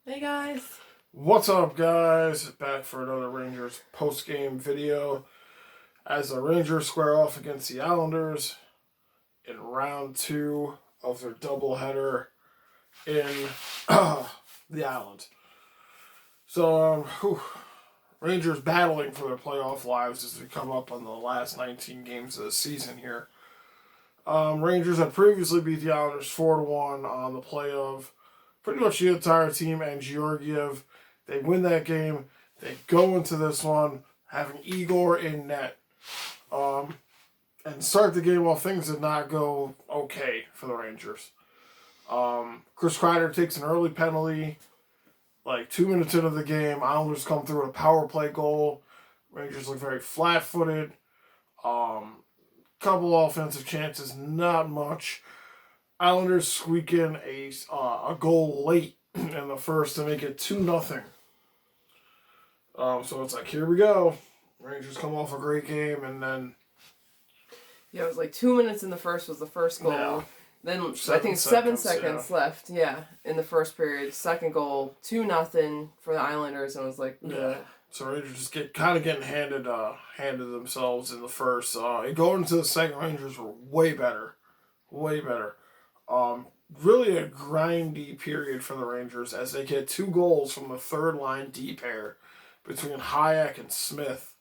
Hey guys. What's up, guys? Back for another Rangers post-game video as the Rangers square off against the Islanders in round 2 of their doubleheader in the Island. So, Rangers battling for their playoff lives as they come up on the last 19 games of the season here. Rangers had previously beat the Islanders 4-1 on the play of pretty much the entire team and Georgiev. They win that game. They go into this one having Igor in net. And start the game while things did not go okay for the Rangers. Chris Kreider takes an early penalty, like 2 minutes into the game. Islanders come through with a power play goal. Rangers look very flat-footed. Couple offensive chances, not much. Islanders squeak in a goal late in the first to make it 2-0. So it's like, here we go. Rangers come off a great game, and then... Yeah, it was like 2 minutes in the first was the first goal. Yeah. Then I think 7 seconds left, in the first period. Second goal, 2-0 for the Islanders, and it was like... Yeah. So Rangers just getting handed themselves in the first. Going into the second, Rangers were way better. Way better. Really a grindy period for the Rangers as they get 2 goals from the third line D pair between Hayek and Smith.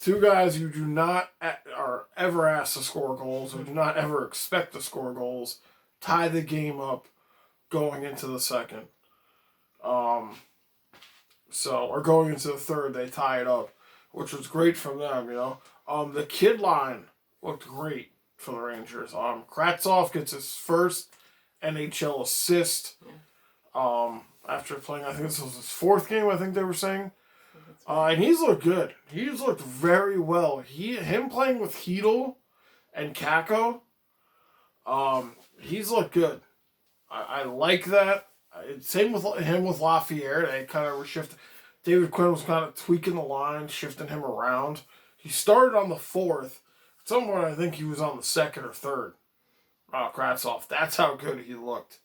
2 guys you do not are ever asked to score goals or do not ever expect to score goals tie the game up going into the second. Or going into the third, they tie it up, which was great from them, The kid line looked great for the Rangers. Kravtsov gets his first NHL assist after playing, I think this was his 4th game, I think they were saying. And he's looked good. He's looked very well. Him playing with Hedl and Kakko, he's looked good. I like that. Same with him with Lafayette. They kind of were shifting. David Quinn was kind of tweaking the line, shifting him around. He started on the 4th. At some point, I think he was on the 2nd or 3rd. Kravtsov. That's how good he looked.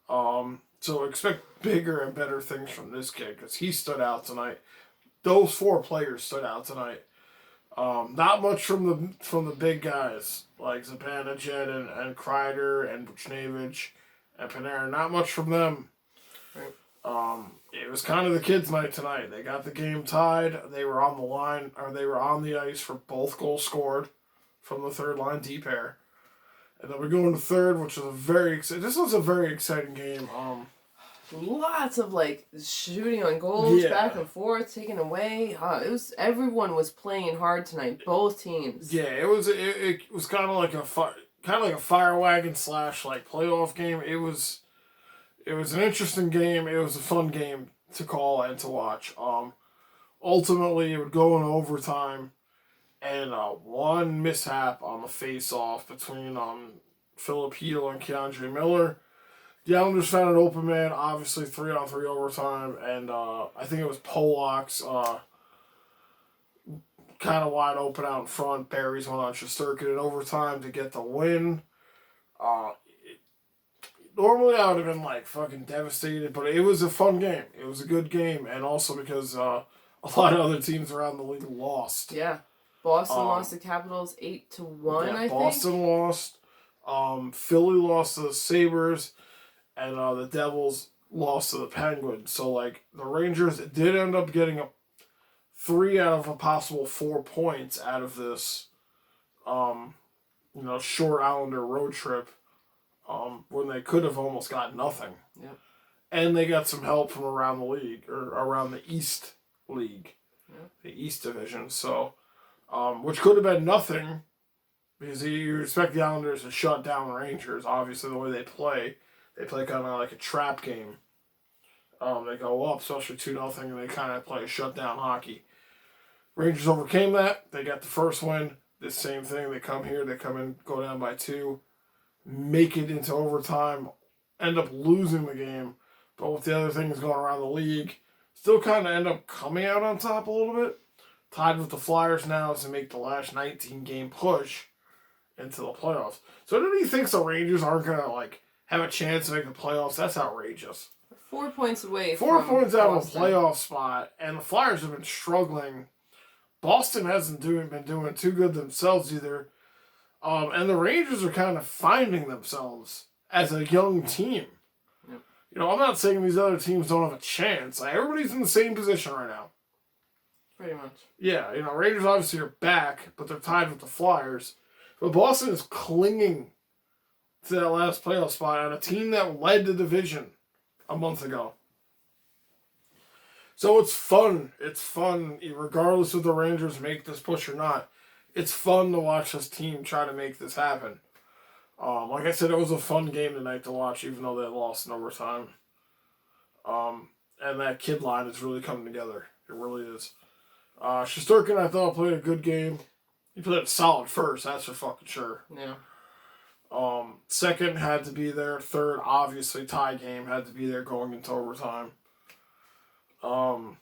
So expect bigger and better things from this kid because he stood out tonight. Those 4 players stood out tonight. Not much from the big guys like Zibanejad and Kreider and Buchnevich and Panarin. Not much from them. Right. It was kind of the kids' night tonight. They got the game tied. They were on the line, or they were on the ice for both goals scored from the third line D pair. And then we go into third, which was this was a very exciting game. Lots of shooting on goals, Yeah. back and forth, taken away. Everyone was playing hard tonight, both teams. Yeah, it was kind of like a fire wagon / playoff game. It was an interesting game. It was a fun game to call and to watch. Ultimately, it would go in overtime, and one mishap on the face-off between Philip Hedl and Keandre Miller. The Islanders found an open man, obviously 3-on-3 overtime, and I think it was Polak's kind of wide open out in front. Barry's one on Shesterkin in overtime to get the win. Normally I would have been fucking devastated, but it was a fun game. It was a good game, and also because a lot of other teams around the league lost. Yeah. Boston lost the Capitals 8-1, I think. Boston lost. Philly lost to the Sabres, and the Devils lost to the Penguins. So, the Rangers did end up getting 3 out of a possible 4 points out of this, short Islander road trip. When they could have almost got nothing. Yep. And they got some help from around the league, or around the East League. Yep. The East Division. So, which could have been nothing, because you expect the Islanders to shut down the Rangers. Obviously, the way they play kind of like a trap game. They go up, especially 2-0, and they kind of play shutdown hockey. Rangers overcame that. They got the first win. The same thing. They come here, they come in, go down by 2. Make it into overtime, end up losing the game, but with the other things going around the league, still kind of end up coming out on top a little bit. Tied with the Flyers now as they make the last 19-game push into the playoffs. So nobody thinks the Rangers aren't going to have a chance to make the playoffs. That's outrageous. 4 points away. 4 points out of a Boston. playoff spot, and the Flyers have been struggling. Boston hasn't been doing too good themselves either. And the Rangers are kind of finding themselves as a young team. Yep. I'm not saying these other teams don't have a chance. Like, everybody's in the same position right now. Pretty much. Yeah, Rangers obviously are back, but they're tied with the Flyers. But Boston is clinging to that last playoff spot on a team that led the division a month ago. So it's fun. It's fun, regardless if the Rangers make this push or not. It's fun to watch this team try to make this happen. Like I said, it was a fun game tonight to watch, even though they lost in overtime. And that kid line is really coming together. It really is. Shesterkin, I thought, played a good game. He played solid first, that's for fucking sure. Yeah. Second had to be there. Third, obviously, tie game had to be there going into overtime. And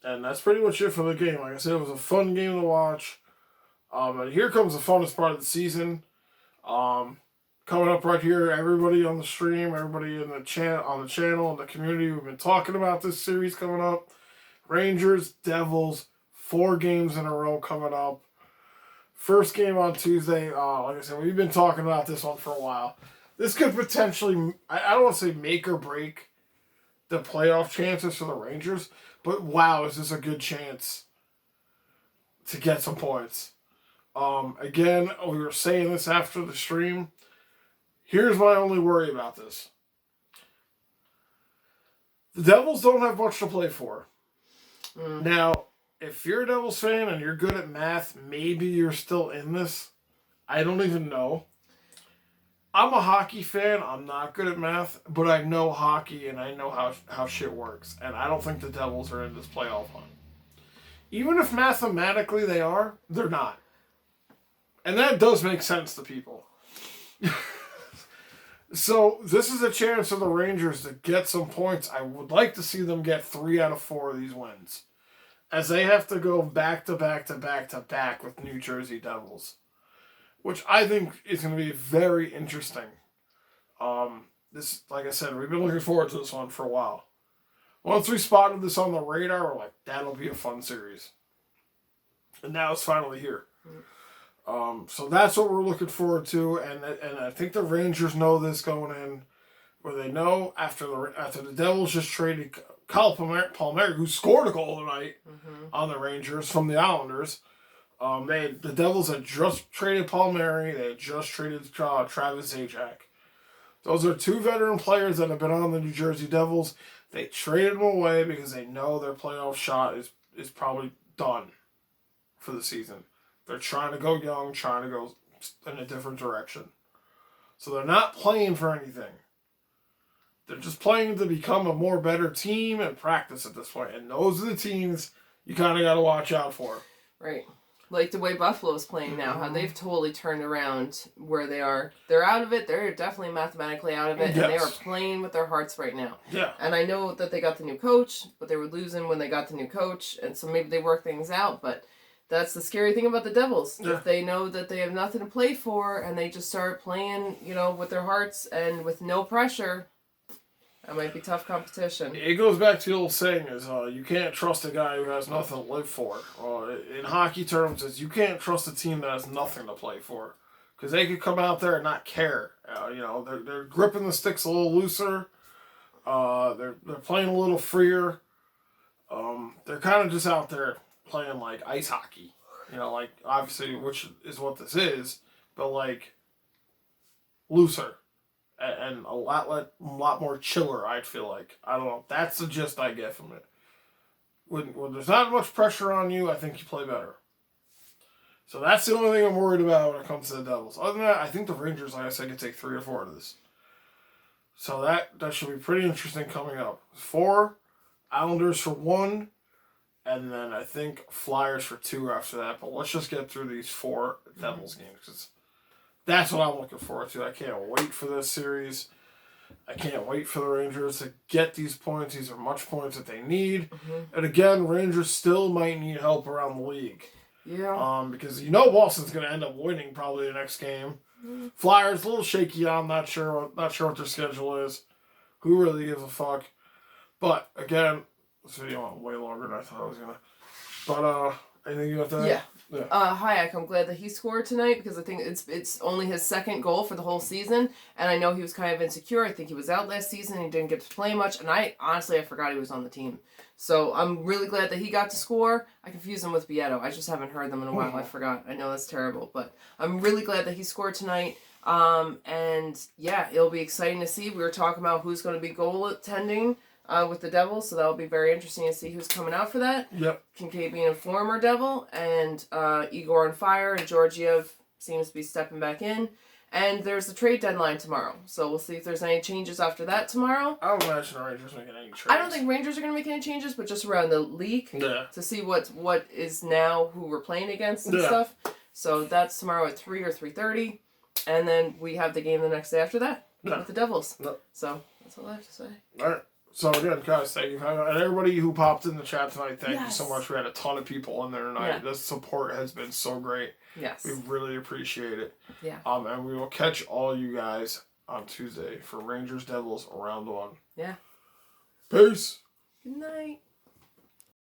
that's pretty much it for the game. Like I said, it was a fun game to watch. And here comes the funnest part of the season. Coming up right here, everybody on the stream, everybody in the channel, in the community, we've been talking about this series coming up. Rangers, Devils, 4 games in a row coming up. First game on Tuesday. Like I said, we've been talking about this one for a while. This could potentially, I don't want to say make or break the playoff chances for the Rangers, but wow, is this a good chance to get some points. Again, we were saying this after the stream. Here's my only worry about this. The Devils don't have much to play for. Now, if you're a Devils fan and you're good at math, maybe you're still in this. I don't even know. I'm a hockey fan. I'm not good at math, but I know hockey and I know how shit works. And I don't think the Devils are in this playoff hunt. Even if mathematically they are, they're not. And that does make sense to people. So this is a chance for the Rangers to get some points. I would like to see them get 3 out of 4 of these wins, as they have to go back to back to back to back with New Jersey Devils, which I think is going to be very interesting. This, like I said, we've been looking forward to this one for a while. Once we spotted this on the radar, we're like, that'll be a fun series. And now it's finally here. So that's what we're looking forward to, and I think the Rangers know this going in, where they know after the Devils just traded Kyle Palmieri, who scored a goal tonight on the Rangers from the Islanders. The Devils had just traded Palmieri. They had just traded Travis Zajac. Those are 2 veteran players that have been on the New Jersey Devils. They traded them away because they know their playoff shot is probably done for the season. They're trying to go young, trying to go in a different direction. So they're not playing for anything. They're just playing to become a more better team and practice at this point. And those are the teams you kind of got to watch out for. Right. Like the way Buffalo's playing now, how they've totally turned around where they are. They're out of it. They're definitely mathematically out of it. Yes. And they are playing with their hearts right now. Yeah. And I know that they got the new coach, but they were losing when they got the new coach. And so maybe they work things out. But that's the scary thing about the Devils. Yeah. If they know that they have nothing to play for and they just start playing, with their hearts and with no pressure, that might be tough competition. It goes back to the old saying is you can't trust a guy who has nothing to live for. In hockey terms, is you can't trust a team that has nothing to play for. Because they could come out there and not care. They're gripping the sticks a little looser. They're playing a little freer. They're kind of just out there playing like ice hockey, obviously, which is what this is, but like looser and a lot more chiller. I'd feel like, I don't know. That's the gist I get from it. When there's not much pressure on you, I think you play better. So that's the only thing I'm worried about when it comes to the Devils. Other than that, I think the Rangers, like I said, can take 3 or 4 of this. So that should be pretty interesting coming up. 4, Islanders for 1. And then I think Flyers for 2 after that. But let's just get through these 4 Devils games, because that's what I'm looking forward to. I can't wait for this series. I can't wait for the Rangers to get these points. These are much points that they need. And again, Rangers still might need help around the league. Yeah. Because Boston's going to end up winning probably the next game. Flyers a little shaky. I'm not sure what their schedule is. Who really gives a fuck? But again, this video went way longer than I thought I was gonna. But anything you have to add? Yeah. Yeah. Hayek, I'm glad that he scored tonight because I think it's only his second goal for the whole season, and I know he was kind of insecure. I think he was out last season. He didn't get to play much, and I forgot he was on the team. So I'm really glad that he got to score. I confuse him with Bieto. I just haven't heard them in a while. I forgot. I know that's terrible, but I'm really glad that he scored tonight. And yeah, it'll be exciting to see. We were talking about who's going to be goaltending with the Devils, so that'll be very interesting to see who's coming out for that. Yep. Kincaid being a former Devil, and Igor on fire, and Georgiev seems to be stepping back in. And there's the trade deadline tomorrow, so we'll see if there's any changes after that tomorrow. I don't imagine the Rangers making any trades. I don't think Rangers are going to make any changes, but just around the league to see what is now who we're playing against and stuff. So that's tomorrow at 3 or 3:30, and then we have the game the next day after that with the Devils. So that's all I have to say. All right. So again, guys, thank you, and everybody who popped in the chat tonight. Thank you so much. We had a ton of people in there tonight. The support has been so great. Yes. We really appreciate it. Yeah. And we will catch all you guys on Tuesday for Rangers Devils round 1. Yeah. Peace. Good night.